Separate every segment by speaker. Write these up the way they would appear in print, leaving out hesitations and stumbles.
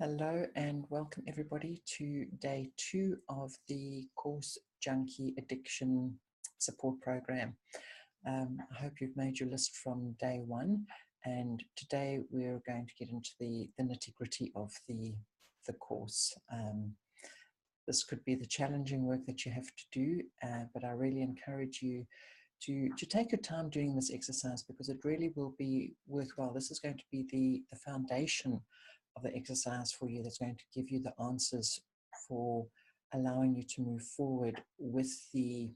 Speaker 1: Hello and welcome everybody to day 2 of the course Junkie Addiction support program. I hope you've made your list from day 1, and today we're going to get into the nitty-gritty of the course. This could be the challenging work that you have to do, but I really encourage you to take your time doing this exercise, because it really will be worthwhile. This is going to be the foundation of the exercise for you, that's going to give you the answers for allowing you to move forward with the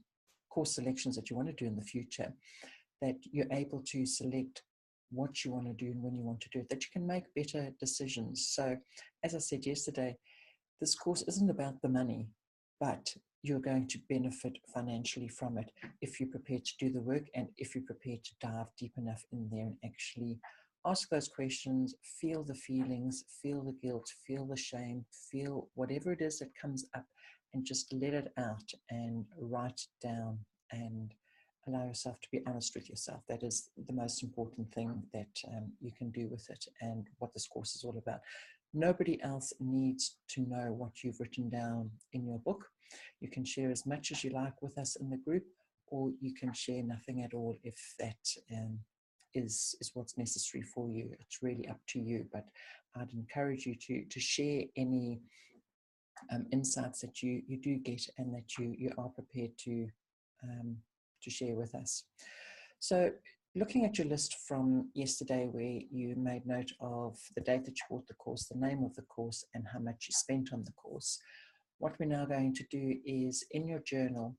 Speaker 1: course selections that you want to do in the future, that you're able to select what you want to do and when you want to do it, that you can make better decisions. So as I said yesterday, this course isn't about the money, but you're going to benefit financially from it if you're prepared to do the work, and if you're prepared to dive deep enough in there and actually ask those questions, feel the feelings, feel the guilt, feel the shame, feel whatever it is that comes up, and just let it out and write it down and allow yourself to be honest with yourself. That is the most important thing that you can do with it, and what this course is all about. Nobody else needs to know what you've written down in your book. You can share as much as you like with us in the group, or you can share nothing at all if that is what's necessary for you. It's really up to you, but I'd encourage you to share any insights that you do get and that you are prepared to share with us. So looking at your list from yesterday, where you made note of the date that you bought the course, the name of the course, and how much you spent on the course, what we're now going to do is, in your journal,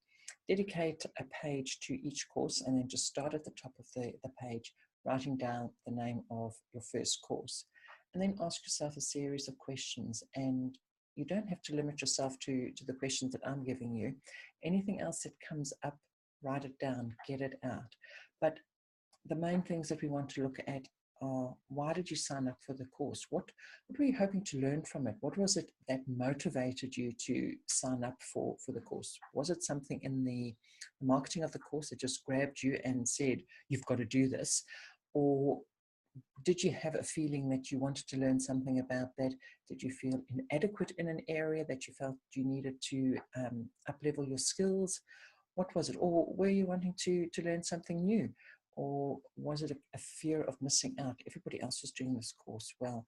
Speaker 1: dedicate a page to each course, and then just start at the top of the page, writing down the name of your first course. And then ask yourself a series of questions, and you don't have to limit yourself to the questions that I'm giving you. Anything else that comes up, write it down, get it out. But the main things that we want to look at are, why did you sign up for the course? What were you hoping to learn from it? What was it that motivated you to sign up for the course? Was it something in the marketing of the course that just grabbed you and said, you've got to do this? Or did you have a feeling that you wanted to learn something about that? Did you feel inadequate in an area that you felt you needed to up-level your skills? What was it? Or were you wanting to learn something new? Or was it a fear of missing out? Everybody else was doing this course. Well,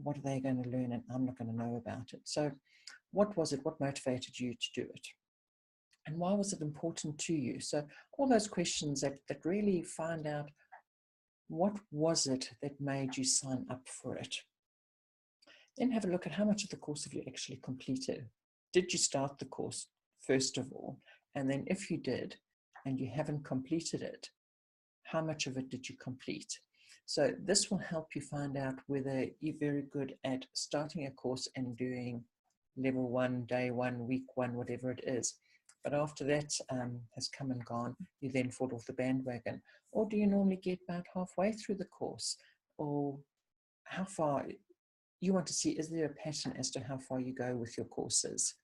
Speaker 1: what are they going to learn and I'm not going to know about it? So what was it? What motivated you to do it? And why was it important to you? So all those questions that really find out, what was it that made you sign up for it? Then have a look at how much of the course have you actually completed. Did you start the course, first of all? And then if you did, and you haven't completed it, how much of it did you complete? So this will help you find out whether you're very good at starting a course and doing level 1, day 1, week 1, whatever it is. But after that has come and gone, you then fall off the bandwagon. Or do you normally get about halfway through the course? Or how far? You want to see, is there a pattern as to how far you go with your courses?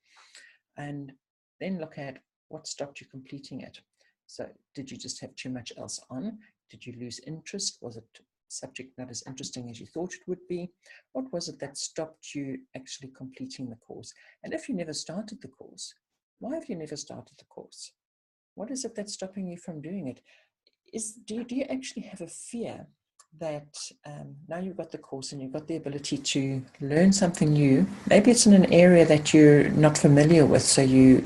Speaker 1: And then look at what stopped you completing it. So did you just have too much else on? Did you lose interest? Was it subject not as interesting as you thought it would be? What was it that stopped you actually completing the course? And if you never started the course, why have you never started the course? What is it that's stopping you from doing it? Do you actually have a fear that now you've got the course and you've got the ability to learn something new? Maybe it's in an area that you're not familiar with, so you're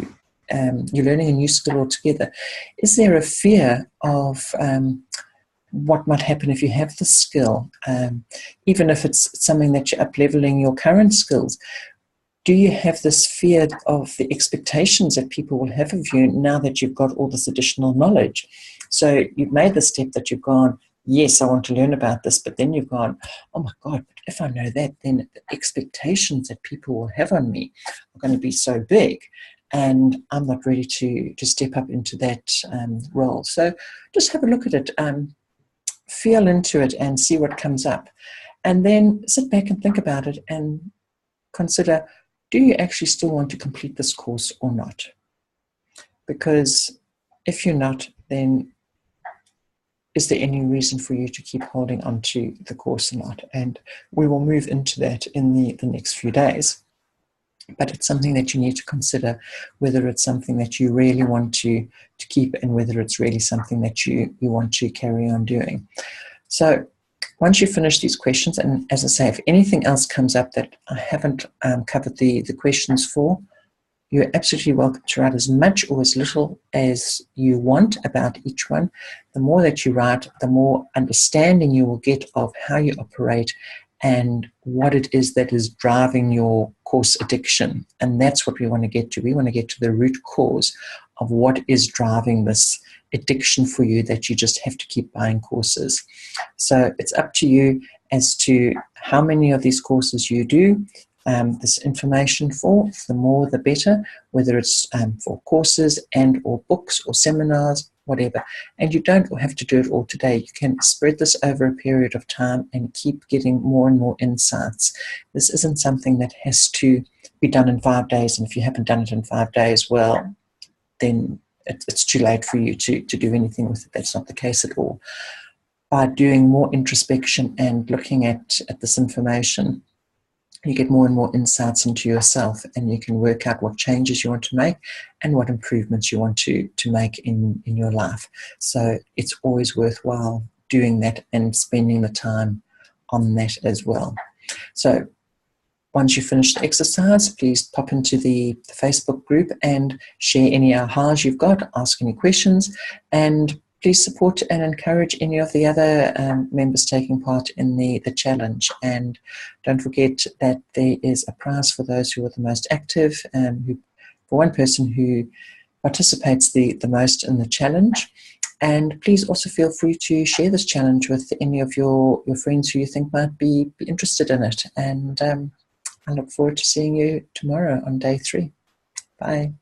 Speaker 1: learning a new skill altogether. Is there a fear of what might happen if you have the skill, even if it's something that you're up-leveling your current skills? Do you have this fear of the expectations that people will have of you now that you've got all this additional knowledge? So you've made the step that you've gone, yes, I want to learn about this, but then you've gone, oh my God, but if I know that, then the expectations that people will have on me are going to be so big, and I'm not ready to step up into that role. So just have a look at it, feel into it and see what comes up. And then sit back and think about it and consider, do you actually still want to complete this course or not? Because if you're not, then is there any reason for you to keep holding on to the course or not? And we will move into that in the next few days. But it's something that you need to consider, whether it's something that you really want to keep and whether it's really something that you want to carry on doing. So once you finish these questions, and as I say, if anything else comes up that I haven't covered the questions for, you're absolutely welcome to write as much or as little as you want about each one. The more that you write, the more understanding you will get of how you operate and what it is that is driving your course addiction. And that's what we want to get to. We want to get to the root cause of what is driving this addiction for you, that you just have to keep buying courses. So it's up to you as to how many of these courses you do this information for. The more the better, whether it's for courses and or books or seminars, whatever. And you don't have to do it all today. You can spread this over a period of time and keep getting more and more insights. This isn't something that has to be done in 5 days, and if you haven't done it in 5 days, well, then it's too late for you to do anything with it. That's not the case at all. By doing more introspection and looking at this information, you get more and more insights into yourself, and you can work out what changes you want to make and what improvements you want to make in your life. So it's always worthwhile doing that and spending the time on that as well. So once you finish the exercise, please pop into the Facebook group and share any ahas you've got, ask any questions, and please support and encourage any of the other members taking part in the challenge. And don't forget that there is a prize for those who are the most active, for one person who participates the most in the challenge. And please also feel free to share this challenge with any of your friends who you think might be interested in it. And I look forward to seeing you tomorrow on day 3. Bye.